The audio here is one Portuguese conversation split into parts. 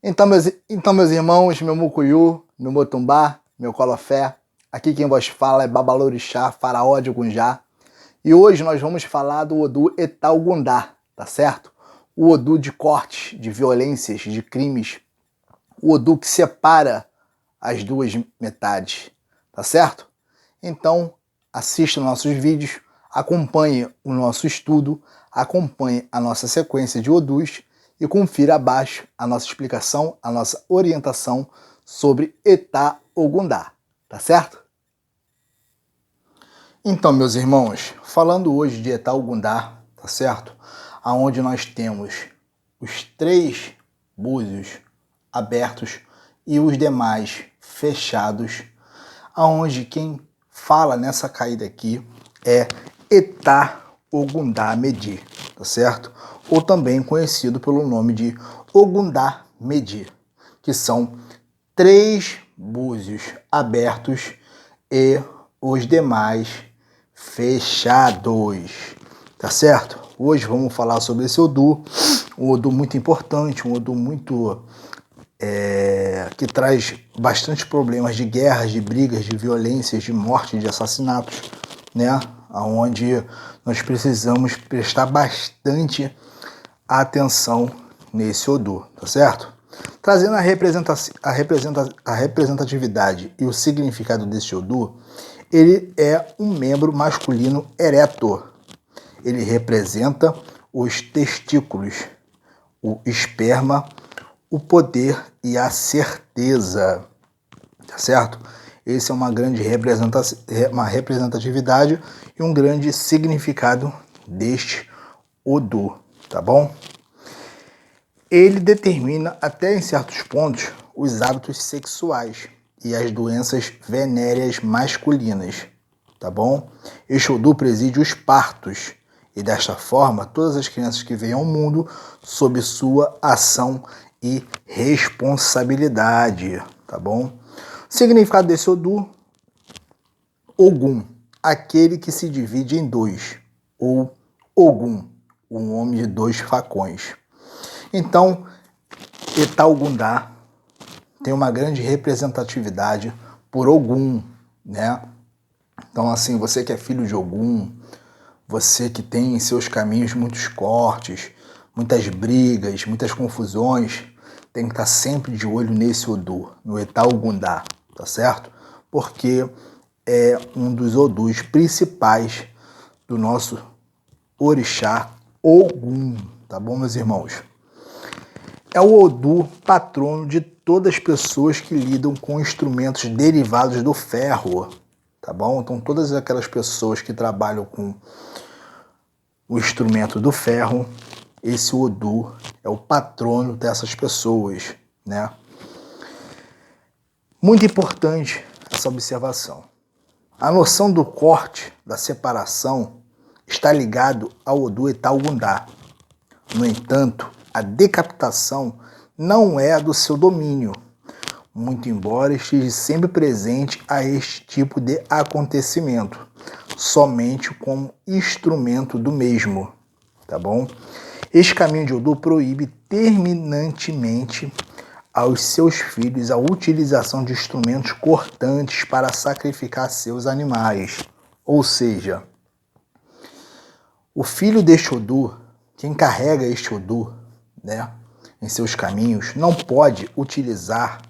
Meus irmãos, meu mucuyu, meu motumbá, meu colofé, aqui quem vos fala é Babalorixá, faraó de Ogunjá. E hoje nós vamos falar do Odu Etalgundá, tá certo? O Odu de cortes, de violências, de crimes. O Odu que separa as duas metades, tá certo? Então, assista nossos vídeos, acompanhe o nosso estudo, acompanhe a nossa sequência de Odus e confira abaixo a nossa explicação, a nossa orientação sobre Eta Ogundá, tá certo? Então, meus irmãos, falando hoje de Eta Ogundá, tá certo? Aonde nós temos os 3 búzios abertos e os demais fechados, aonde quem fala nessa caída aqui é Eta Ogundá Medi, tá certo? Ou também conhecido pelo nome de Ogundá Medi, que são 3 búzios abertos e os demais fechados, tá certo? Hoje vamos falar sobre esse Odu, um Odu muito importante, um Odu muito que traz bastante problemas de guerras, de brigas, de violências, de morte, de assassinatos, né? Onde nós precisamos prestar bastante atenção nesse Odu, tá certo? Trazendo a representatividade e o significado desse Odu, ele é um membro masculino ereto. Ele representa os testículos, o esperma, o poder e a certeza, tá certo? Esse é uma grande representatividade e um grande significado deste Odu, tá bom? Ele determina, até em certos pontos, os hábitos sexuais e as doenças venéreas masculinas, tá bom? Este Odu preside os partos e, desta forma, todas as crianças que vêm ao mundo sob sua ação e responsabilidade, tá bom? O significado desse Odu: Ogum, aquele que se divide em 2, ou Ogum, um homem de 2 facões. Então, Eta Ogundá tem uma grande representatividade por Ogum, né? Então, assim, você que é filho de Ogum, você que tem em seus caminhos muitos cortes, muitas brigas, muitas confusões, tem que estar sempre de olho nesse Odu, no Eta Ogundá, tá certo? Porque é um dos Odus principais do nosso orixá Ogum, tá bom, meus irmãos? É o Odu patrono de todas as pessoas que lidam com instrumentos derivados do ferro, tá bom? Então, todas aquelas pessoas que trabalham com o instrumento do ferro, esse Odu é o patrono dessas pessoas, né? Muito importante essa observação. A noção do corte, da separação, está ligado ao Odu Eta Ogundá. No entanto, a decapitação não é do seu domínio, muito embora esteja sempre presente a este tipo de acontecimento, somente como instrumento do mesmo, tá bom? Este caminho de Odu proíbe terminantemente aos seus filhos a utilização de instrumentos cortantes para sacrificar seus animais. Ou seja, o filho deste Odu, quem carrega este Odu, né, em seus caminhos, não pode utilizar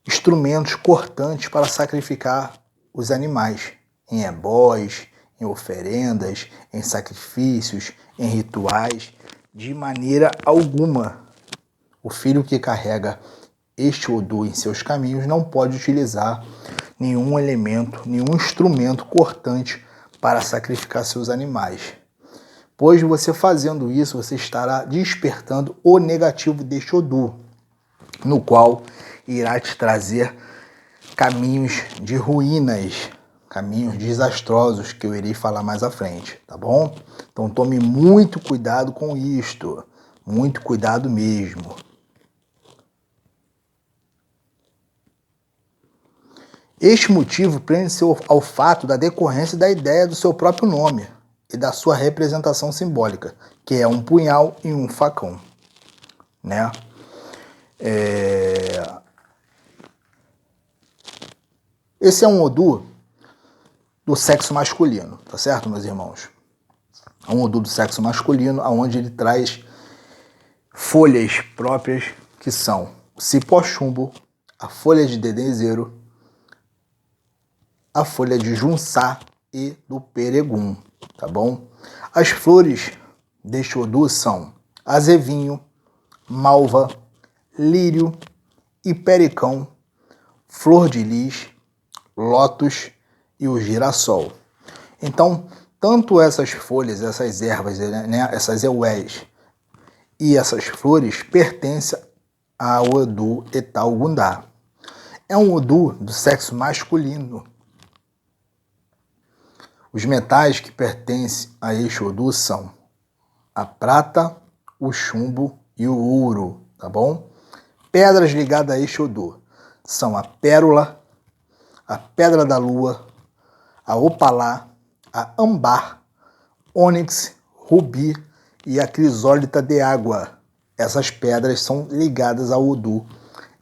instrumentos cortantes para sacrificar os animais em ebós, em oferendas, em sacrifícios, em rituais, de maneira alguma. O filho que carrega este Odu em seus caminhos não pode utilizar nenhum elemento, nenhum instrumento cortante para sacrificar seus animais. Pois você fazendo isso, você estará despertando o negativo deste Odu, no qual irá te trazer caminhos de ruínas, caminhos desastrosos, que eu irei falar mais à frente, tá bom? Então tome muito cuidado com isto, muito cuidado mesmo. Este motivo prende-se ao fato da decorrência da ideia do seu próprio nome e da sua representação simbólica, que é um punhal e um facão. né? Esse é um Odu do sexo masculino, tá certo, meus irmãos? É um Odu do sexo masculino, onde ele traz folhas próprias que são o cipó-chumbo, a folha de dedenzeiro, a folha de junçá e do peregum, tá bom? As flores deste Odu são azevinho, malva, lírio, hipericão, flor de lis, lótus e o girassol. Então, tanto essas folhas, essas ervas, né, essas eués e essas flores pertencem ao Odu Etal-Gundá. É um Odu do sexo masculino. Os metais que pertencem a este Odu são a prata, o chumbo e o ouro, tá bom? Pedras ligadas a este Odu são a pérola, a pedra da lua, a opalá, a âmbar, ônix, rubi e a crisólita de água. Essas pedras são ligadas ao Odu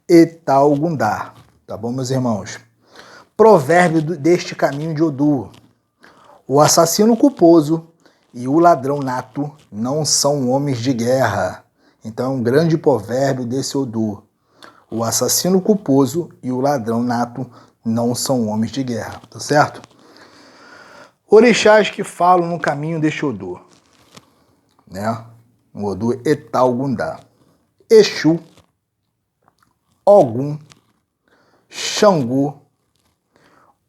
Etal-Gundá, tá bom, meus irmãos? Provérbio deste caminho de Odu: o assassino culposo e o ladrão nato não são homens de guerra. Então é um grande provérbio desse Odu. O assassino culposo e o ladrão nato não são homens de guerra, tá certo? Orixás que falam no caminho deste Odu, né? O Odu Etal-Gundá: Exu, Ogum, Xangô,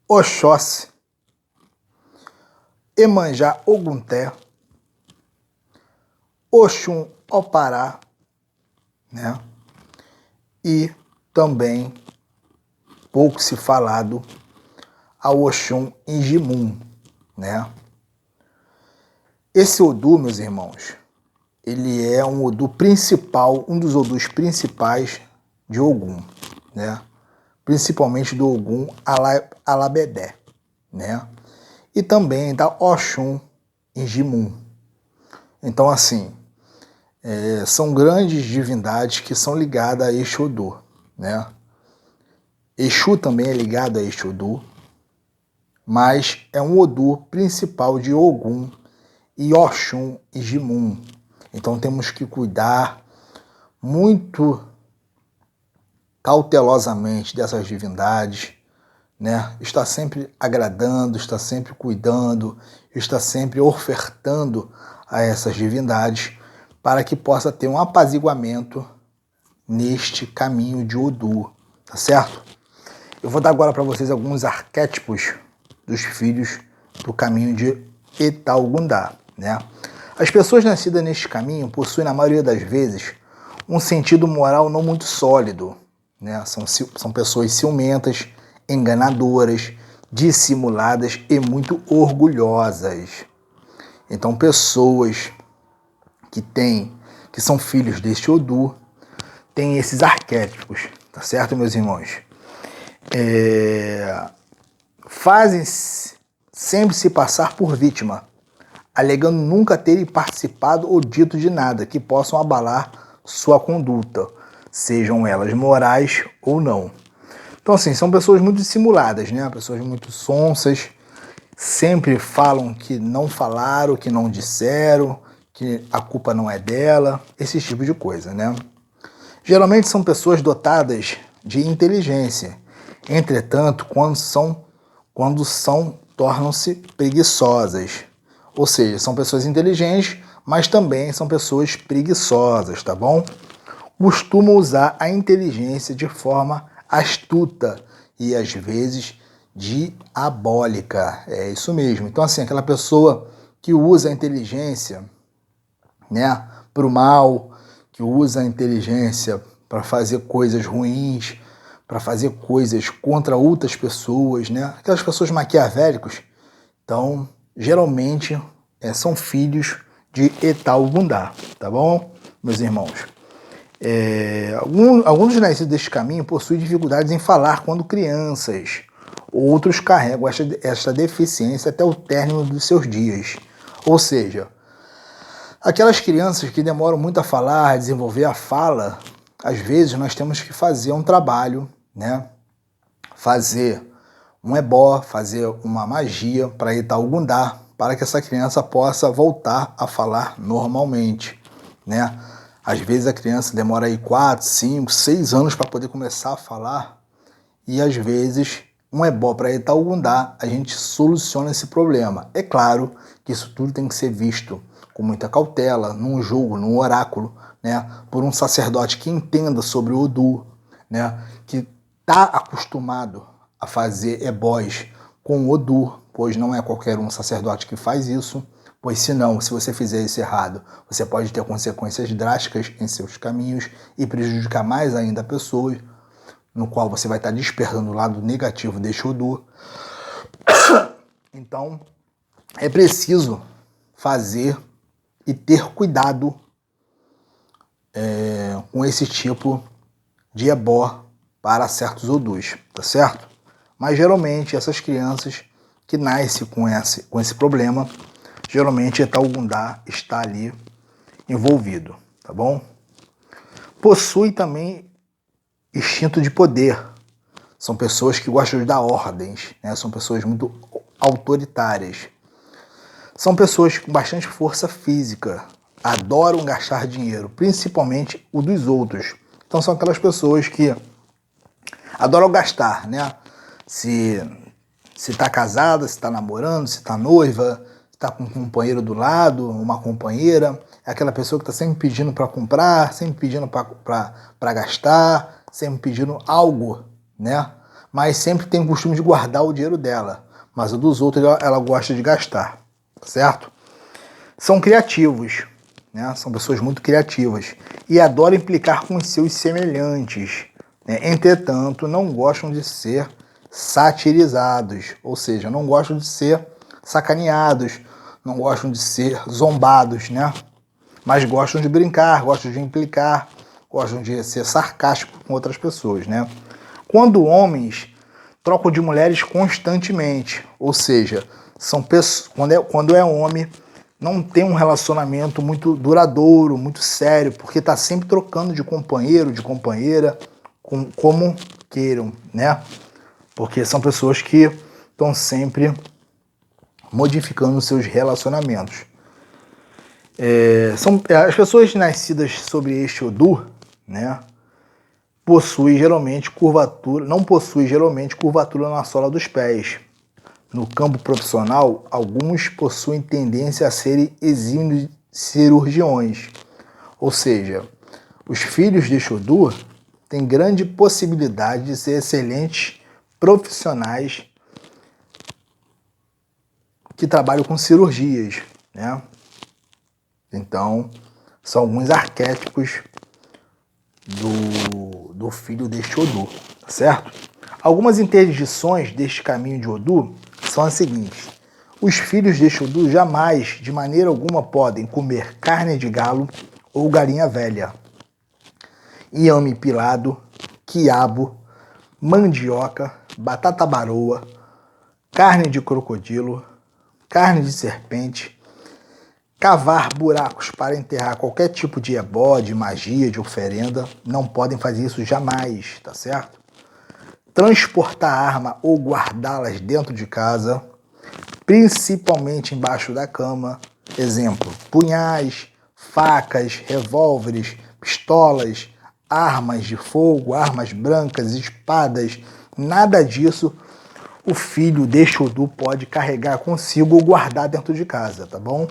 Oxóssi, Emanjá Ogunté, Oxum Opará, né? E também, pouco se falado, a Oxum Injimum, né? Esse Odu, meus irmãos, ele é um Odu principal, um dos Odus principais de Ogum, né? Principalmente do Ogum Alabedé, né? E também da Oxum Injimum. Então, assim, são grandes divindades que são ligadas a este Odu, né? Exu também é ligado a este Odu, mas é um Odu principal de Ogum e Oxum e Jimum. Então temos que cuidar muito cautelosamente dessas divindades, né? Está sempre agradando, está sempre cuidando, está sempre ofertando a essas divindades para que possa ter um apaziguamento neste caminho de Odu, tá certo? Eu vou dar agora para vocês alguns arquétipos dos filhos do caminho de Etal-Gundá, né? As pessoas nascidas neste caminho possuem, na maioria das vezes, um sentido moral não muito sólido, né? São pessoas ciumentas, enganadoras, dissimuladas e muito orgulhosas. Então, pessoas que são filhos deste Odu têm esses arquétipos, tá certo, meus irmãos? Fazem sempre se passar por vítima, alegando nunca terem participado ou dito de nada que possam abalar sua conduta, sejam elas morais ou não. Então, assim, são pessoas muito dissimuladas, né? Pessoas muito sonsas, sempre falam que não falaram, que não disseram, que a culpa não é dela, esse tipo de coisa, né? Geralmente são pessoas dotadas de inteligência. Entretanto, quando são, tornam-se preguiçosas. Ou seja, são pessoas inteligentes, mas também são pessoas preguiçosas, tá bom? Costumam usar a inteligência de forma astuta e, às vezes, diabólica. É isso mesmo. Então, assim, aquela pessoa que usa a inteligência, né, para o mal, que usa a inteligência para fazer coisas ruins, para fazer coisas contra outras pessoas, né? Aquelas pessoas maquiavélicas. Então, geralmente, são filhos de Etal-Gundá, tá bom, meus irmãos? Alguns nascidos deste caminho possuem dificuldades em falar quando crianças. Outros carregam esta deficiência até o término dos seus dias. Ou seja, Aquelas crianças que demoram muito a falar, a desenvolver a fala, às vezes nós temos que fazer um trabalho, né? Fazer um ebó, fazer uma magia para Itaúgundá, para que essa criança possa voltar a falar normalmente, né? Às vezes a criança demora aí 4, 5, 6 anos para poder começar a falar e às vezes um ebó para Itaúgundá a gente soluciona esse problema. É claro que isso tudo tem que ser visto com muita cautela, num jogo, num oráculo, né? Por um sacerdote que entenda sobre o Odu, né? Que está acostumado a fazer ebós com o Odu, pois não é qualquer um sacerdote que faz isso, pois senão, se você fizer isso errado, você pode ter consequências drásticas em seus caminhos e prejudicar mais ainda a pessoa, no qual você vai estar despertando o lado negativo deste Odu. Então, é preciso fazer e ter cuidado com esse tipo de ebó para certos Odus, tá certo? Mas geralmente essas crianças que nascem com esse problema, geralmente Itaúgundá está ali envolvido, tá bom? Possui também instinto de poder. São pessoas que gostam de dar ordens, né? São pessoas muito autoritárias. São pessoas com bastante força física, adoram gastar dinheiro, principalmente o dos outros. Então são aquelas pessoas que adoram gastar, né? Se está casada, se está namorando, se está noiva, se está com um companheiro do lado, uma companheira, é aquela pessoa que está sempre pedindo para comprar, sempre pedindo para gastar, sempre pedindo algo, né? Mas sempre tem o costume de guardar o dinheiro dela, mas o dos outros ela gosta de gastar, certo? São criativos, né? São pessoas muito criativas e adoram implicar com os seus semelhantes, né? Entretanto, não gostam de ser satirizados, ou seja, não gostam de ser sacaneados, não gostam de ser zombados, né? Mas gostam de brincar, gostam de implicar, gostam de ser sarcásticos com outras pessoas, né? Quando homens trocam de mulheres constantemente, ou seja, são pessoas, quando é homem, não tem um relacionamento muito duradouro, muito sério, porque está sempre trocando de companheiro, de companheira, como queiram, né? Porque são pessoas que estão sempre modificando seus relacionamentos. As pessoas nascidas sobre este Odu, né, não possuem geralmente curvatura na sola dos pés. No campo profissional, alguns possuem tendência a serem exímios cirurgiões. Ou seja, os filhos de Odu têm grande possibilidade de ser excelentes profissionais que trabalham com cirurgias, né? Então, são alguns arquétipos do filho deste Odu, tá certo? Algumas interdições deste caminho de Odu são as seguintes. Os filhos deste Odu jamais, de maneira alguma, podem comer carne de galo ou galinha velha, inhame pilado, quiabo, mandioca, batata baroa, carne de crocodilo, carne de serpente, cavar buracos para enterrar qualquer tipo de ebó, de magia, de oferenda, não podem fazer isso jamais, tá certo? Transportar arma ou guardá-las dentro de casa, principalmente embaixo da cama, exemplo, punhais, facas, revólveres, pistolas, armas de fogo, armas brancas, espadas, nada disso o filho deste Odu pode carregar consigo ou guardar dentro de casa, tá bom?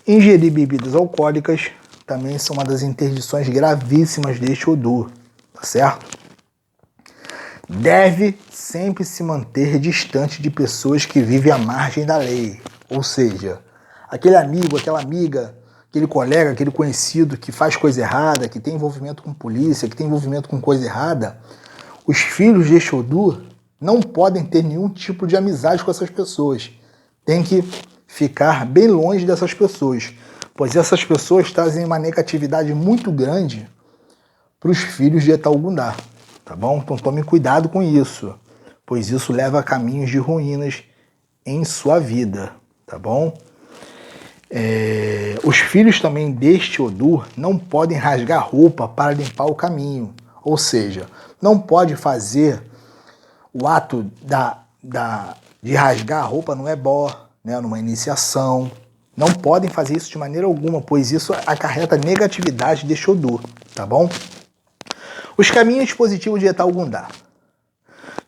Ingerir bebidas alcoólicas também são uma das interdições gravíssimas deste Odu, tá certo? Deve sempre se manter distante de pessoas que vivem à margem da lei, ou seja, aquele amigo, aquela amiga, aquele colega, aquele conhecido que faz coisa errada, que tem envolvimento com polícia, que tem envolvimento com coisa errada, os filhos deste Odu não podem ter nenhum tipo de amizade com essas pessoas. Tem que ficar bem longe dessas pessoas, pois essas pessoas trazem uma negatividade muito grande para os filhos de Itaúgundá, tá bom? Então tome cuidado com isso, pois isso leva a caminhos de ruínas em sua vida, tá bom? Os filhos também deste Odu não podem rasgar roupa para limpar o caminho. Ou seja, não pode fazer o ato de rasgar a roupa no ebó, né, numa iniciação. Não podem fazer isso de maneira alguma, pois isso acarreta negatividade deste Odu, tá bom? Os caminhos positivos de Etalgundá.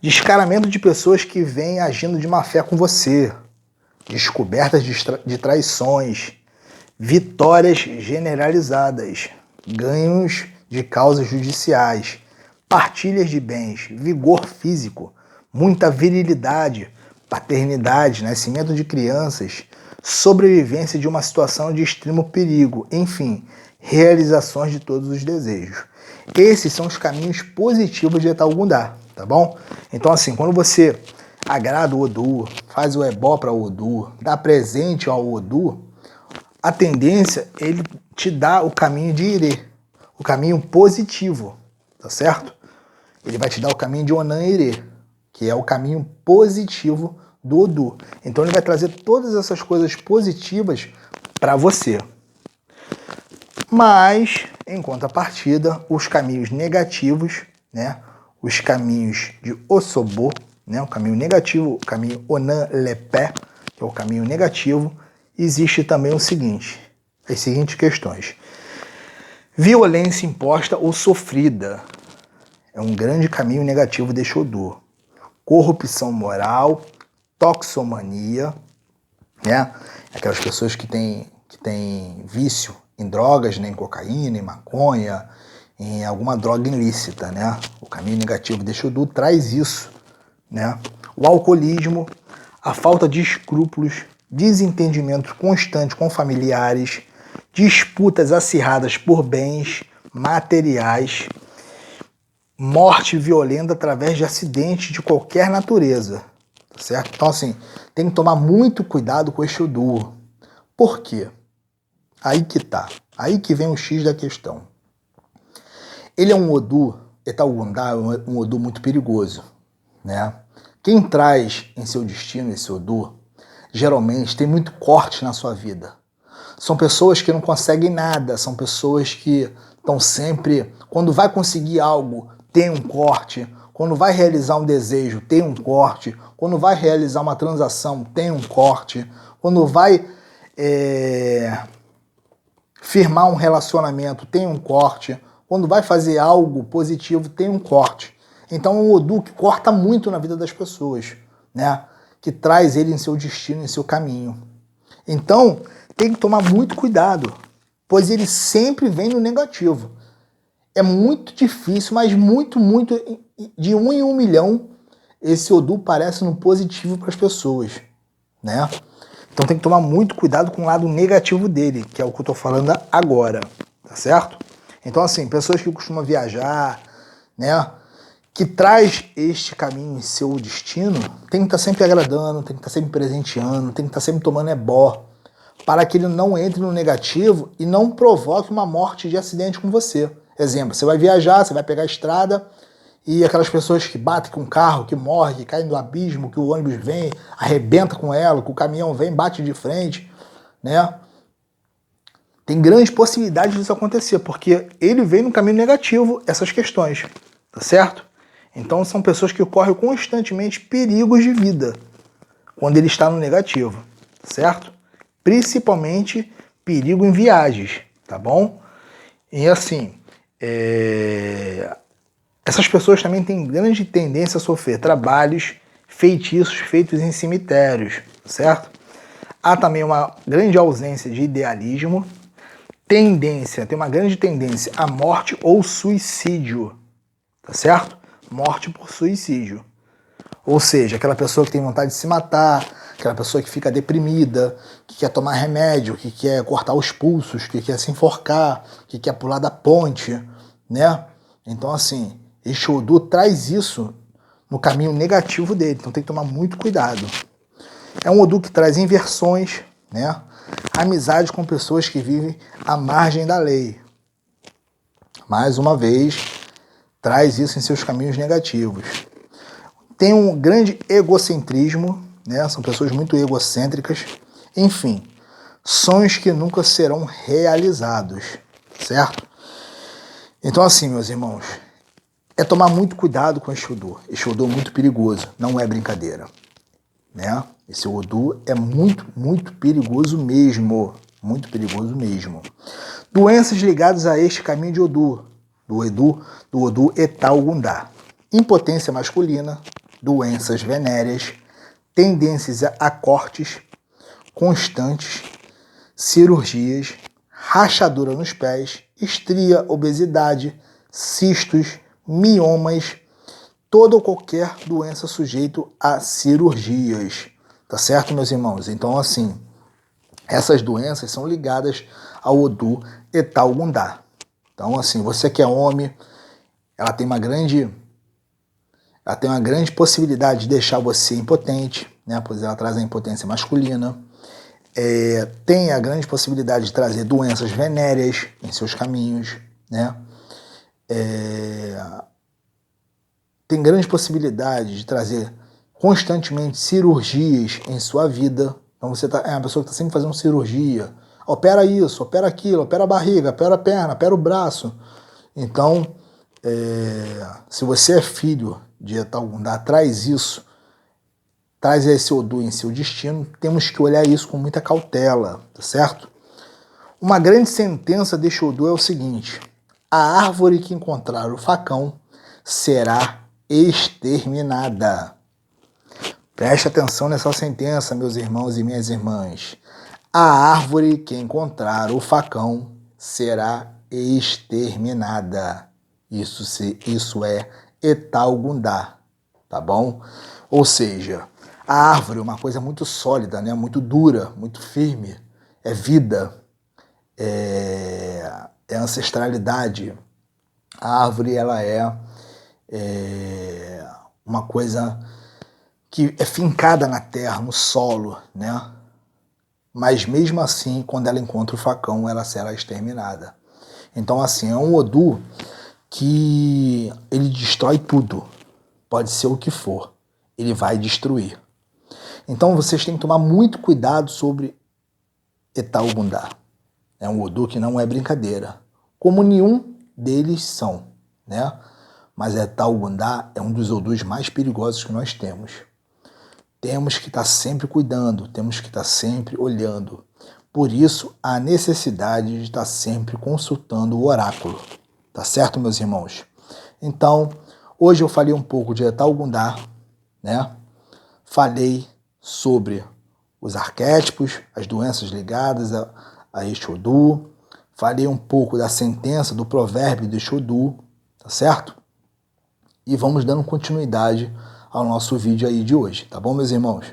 Descaramento de pessoas que vêm agindo de má fé com você. Descobertas de traições. Vitórias generalizadas. Ganhos de causas judiciais. Partilhas de bens. Vigor físico. Muita virilidade. Paternidade. Nascimento de crianças. Sobrevivência de uma situação de extremo perigo. Enfim, realizações de todos os desejos. Esses são os caminhos positivos de Etalgundá, tá bom? Então, assim, quando você agrada o Odu, faz o ebó para o Odu, dá presente ao Odu, a tendência é ele te dar o caminho de Irê, o caminho positivo, tá certo? Ele vai te dar o caminho de Onan Irê, que é o caminho positivo do Odu. Então, ele vai trazer todas essas coisas positivas para você. Mas, em contrapartida, os caminhos negativos, né? Os caminhos de Osobô, né? O caminho negativo, o caminho Onan Lepé, que é o caminho negativo, existe também o seguinte, as seguintes questões. Violência imposta ou sofrida é um grande caminho negativo de Odu. Corrupção moral, toxomania, né? Aquelas pessoas que têm vício em drogas, né, em cocaína, em maconha, em alguma droga ilícita, né? O caminho negativo de Odu traz isso, né? O alcoolismo, a falta de escrúpulos, desentendimento constante com familiares, disputas acirradas por bens materiais, morte violenta através de acidentes de qualquer natureza, tá certo? Então, assim, tem que tomar muito cuidado com este Odu. Por quê? Aí que tá. Aí que vem o X da questão. Ele é um Odu, Etalgundá, um Odu muito perigoso, né? Quem traz em seu destino esse Odu, geralmente tem muito corte na sua vida. São pessoas que não conseguem nada, são pessoas que estão sempre... Quando vai conseguir algo, tem um corte. Quando vai realizar um desejo, tem um corte. Quando vai realizar uma transação, tem um corte. Quando vai firmar um relacionamento, tem um corte. Quando vai fazer algo positivo, tem um corte. Então é um Odu que corta muito na vida das pessoas, né? Que traz ele em seu destino, em seu caminho. Então, tem que tomar muito cuidado, pois ele sempre vem no negativo. É muito difícil, mas muito, de 1 em 1 milhão, esse Odu parece no positivo para as pessoas, né? Então tem que tomar muito cuidado com o lado negativo dele, que é o que eu estou falando agora, tá certo? Então, assim, pessoas que costumam viajar, né, que traz este caminho em seu destino, tem que estar sempre agradando, tem que estar sempre presenteando, tem que estar sempre tomando ebó, para que ele não entre no negativo e não provoque uma morte de acidente com você. Exemplo, você vai viajar, você vai pegar a estrada e aquelas pessoas que batem com o carro, que morrem, que caem do abismo, que o ônibus vem, arrebenta com ela, que o caminhão vem, bate de frente, né? Tem grandes possibilidades disso acontecer, porque ele vem no caminho negativo, essas questões, tá certo? Então são pessoas que correm constantemente perigos de vida quando ele está no negativo, certo? Principalmente perigo em viagens, tá bom? E assim, essas pessoas também têm grande tendência a sofrer trabalhos, feitiços feitos em cemitérios, certo? Há também uma grande ausência de idealismo, tem uma grande tendência à morte ou suicídio, tá certo? Morte por suicídio. Ou seja, aquela pessoa que tem vontade de se matar, aquela pessoa que fica deprimida, que quer tomar remédio, que quer cortar os pulsos, que quer se enforcar, que quer pular da ponte, né? Então, assim, este Odu traz isso no caminho negativo dele, então tem que tomar muito cuidado. É um Odu que traz inversões, né? Amizade com pessoas que vivem à margem da lei. Mais uma vez, traz isso em seus caminhos negativos. Tem um grande egocentrismo, né? São pessoas muito egocêntricas. Enfim, sonhos que nunca serão realizados, certo? Então assim, meus irmãos, é tomar muito cuidado com esse Odu. Esse Odu é muito perigoso, não é brincadeira, né? Esse Odu é muito perigoso mesmo, muito perigoso mesmo. Doenças ligadas a este caminho de Odu, do Odu Etal-Gundá. Impotência masculina, doenças venéreas, tendências a cortes constantes, cirurgias, rachadura nos pés, estria, obesidade, cistos, miomas, toda ou qualquer doença sujeito a cirurgias. Tá certo, meus irmãos? Então, assim, essas doenças são ligadas ao Odu Etal-Gundá. Então, assim, você que é homem, ela tem uma grande possibilidade de deixar você impotente, né? Pois ela traz a impotência masculina. Tem a grande possibilidade de trazer doenças venéreas em seus caminhos, né? Tem grande possibilidade de trazer constantemente cirurgias em sua vida. Então você é uma pessoa que está sempre fazendo cirurgia. Opera isso, opera aquilo, opera a barriga, opera a perna, opera o braço. Então, se você é filho de Etal-Gundá, traz isso, traz esse Odu em seu destino, temos que olhar isso com muita cautela, tá certo? Uma grande sentença deste Odu é o seguinte: a árvore que encontrar o facão será exterminada. Preste atenção nessa sentença, meus irmãos e minhas irmãs. A árvore que encontrar o facão será exterminada. Isso é Etal-Gundá, tá bom? Ou seja, a árvore é uma coisa muito sólida, né? Muito dura, muito firme. É vida, é ancestralidade. A árvore, ela é uma coisa que é fincada na terra, no solo, né? Mas mesmo assim, quando ela encontra o facão, ela será exterminada. Então, assim, é um Odu que ele destrói tudo. Pode ser o que for. Ele vai destruir. Então, vocês têm que tomar muito cuidado sobre Etal-Gundá. É um Odu que não é brincadeira. Como nenhum deles são, né? Mas Etal-Gundá é um dos Odus mais perigosos que nós temos. Temos que estar sempre cuidando, temos que estar sempre olhando. Por isso, a necessidade de estar sempre consultando o oráculo. Tá certo, meus irmãos? Então, hoje eu falei um pouco de Etal-Gundá, né? Falei sobre os arquétipos, as doenças ligadas a este Odu. Falei um pouco da sentença, do provérbio deste Odu, tá certo? E vamos dando continuidade ao nosso vídeo aí de hoje, tá bom, meus irmãos?